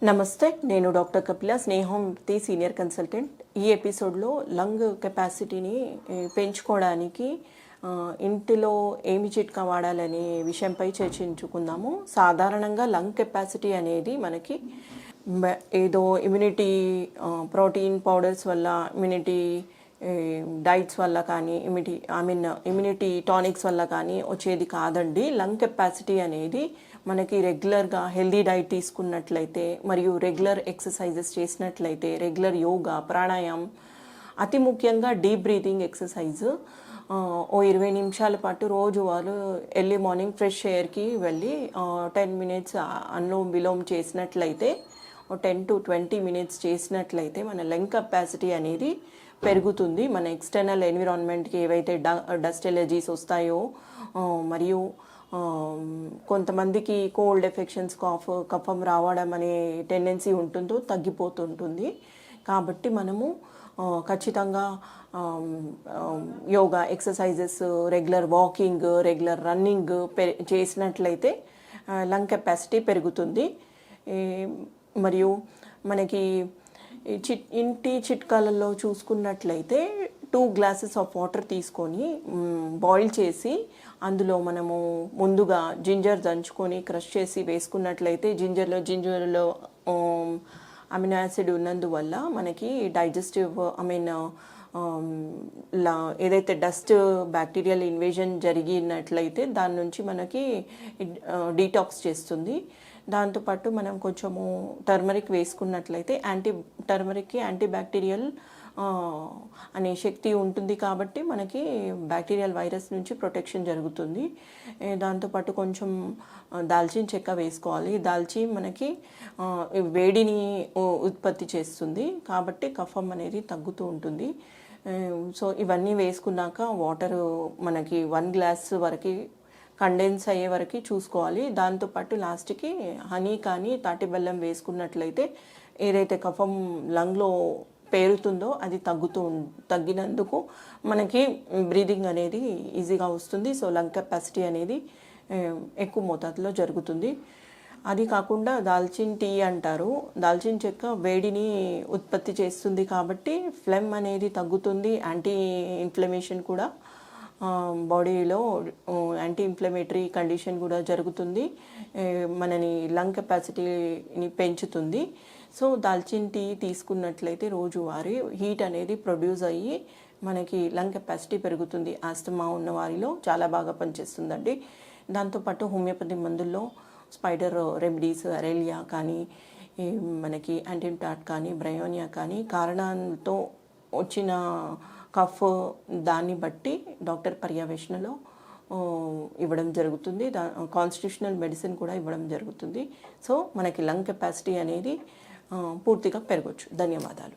నమస్తే, నేను doctor Kapila, స్నేహోమృతి senior consultant. ఈ ఎపిసోడ్లో లంగ్ కెపాసిటీని పెంచుకోవడానికి ఇంటిలో ఏమి చిట్కా వాడాలనే విషయంపై చర్చించుకుందాము. సాధారణంగా లంగ్ కెపాసిటీ అనేది మనకి ఏదో ఇమ్యూనిటీ ప్రోటీన్ పౌడర్స్ వల్ల, ఇమ్యూనిటీ డైట్స్ వల్ల కానీ, ఇమ్యూనిటీ టానిక్స్ వల్ల కానీ వచ్చేది కాదండి. లంగ్ కెపాసిటీ అనేది మనకి రెగ్యులర్గా హెల్దీ డైట్ తీసుకున్నట్లయితే, మరియు రెగ్యులర్ ఎక్సర్సైజెస్ చేసినట్లయితే, రెగ్యులర్ యోగా, ప్రాణాయామం, అతి ముఖ్యంగా డీప్ బ్రీతింగ్ ఎక్సర్సైజ్ ఓ 20 నిమిషాల పాటు రోజు వారు ఎర్లీ మార్నింగ్ ఫ్రెష్ ఎయిర్కి వెళ్ళి 10 మినిట్స్ అనులోమ విలోమ చేసినట్లయితే, 10 to 20 మినిట్స్ చేసినట్లయితే మన లంగ్ కెపాసిటీ అనేది పెరుగుతుంది. మన ఎక్స్టర్నల్ ఎన్విరాన్మెంట్కి ఏవైతే డస్ట్ ఎలర్జీస్ వస్తాయో, మరియు కొంతమందికి కోల్డ్ ఎఫెక్షన్స్, కఫం రావడం అనే టెండెన్సీ ఉంటుందో తగ్గిపోతుంటుంది. కాబట్టి మనము ఖచ్చితంగా yoga exercises, regular walking, regular running చేసినట్లయితే లంగ్ కెపాసిటీ పెరుగుతుంది. మరియు మనకి ఇంటి చిట్కాలలో చూసుకున్నట్లయితే 2 glasses ఆఫ్ వాటర్ తీసుకొని బాయిల్ చేసి అందులో మనము ముందుగా జింజర్ దంచుకొని క్రష్ చేసి వేసుకున్నట్లయితే, జింజర్లో అమినో యాసిడ్ ఉన్నందువల్ల మనకి డైజెస్టివ్ ఏదైతే డస్ట్ బ్యాక్టీరియల్ ఇన్వేజన్ జరిగినట్లయితే దాని నుంచి మనకి డీటాక్స్ చేస్తుంది. దాంతోపాటు మనం కొంచెము టర్మరిక్ వేసుకున్నట్లయితే యాంటీ బ్యాక్టీరియల్ అనే శక్తి ఉంటుంది. కాబట్టి మనకి బ్యాక్టీరియల్ వైరస్ నుంచి ప్రొటెక్షన్ జరుగుతుంది. దాంతోపాటు కొంచెం దాల్చిన చెక్క వేసుకోవాలి. దాల్చిన మనకి వేడిని ఉత్పత్తి చేస్తుంది, కాబట్టి కఫం అనేది తగ్గుతూ ఉంటుంది. సో ఇవన్నీ వేసుకున్నాక వాటర్ మనకి 1 glass వరకు కండెన్స్ అయ్యే వరకు చూసుకోవాలి. దాంతోపాటు లాస్ట్కి హనీ కానీ తాటి బెల్లం వేసుకున్నట్లయితే ఏదైతే కఫం లంగ్లో పేరుతుందో అది తగ్గినందుకు మనకి బ్రీదింగ్ అనేది ఈజీగా వస్తుంది. సో లంగ్ కెపాసిటీ అనేది ఎక్కువ మోతాదులో జరుగుతుంది. అది కాకుండా దాల్చిన టీ అంటారు. దాల్చిన చెక్క వేడిని ఉత్పత్తి చేస్తుంది, కాబట్టి ఫ్లెమ్ అనేది తగ్గుతుంది. యాంటీ ఇన్ఫ్లమేషన్ కూడా బాడీలో యాంటీ ఇన్ఫ్లమేటరీ కండిషన్ కూడా జరుగుతుంది. మనని లంగ్ కెపాసిటీని పెంచుతుంది. సో దాల్చిన టీ తీసుకున్నట్లయితే రోజువారీ హీట్ అనేది ప్రొడ్యూస్ అయ్యి మనకి లంగ్ కెపాసిటీ పెరుగుతుంది. ఆస్తమా ఉన్న వారిలో చాలా బాగా పనిచేస్తుందండి. దాంతోపాటు హోమియోపతి మందుల్లో స్పైడర్ రెమెడీస్, అరేలియా కానీ, మనకి యాంటీటాట్ కానీ, బ్రయోనియా కానీ కారణాలతో వచ్చిన కఫ్ దాన్ని బట్టి డాక్టర్ పర్యవేక్షణలో ఇవ్వడం జరుగుతుంది. కాన్స్టిట్యూషనల్ మెడిసిన్ కూడా ఇవ్వడం జరుగుతుంది. సో మనకి లంగ్ కెపాసిటీ అనేది పూర్తిగా పెరగవచ్చు. ధన్యవాదాలు.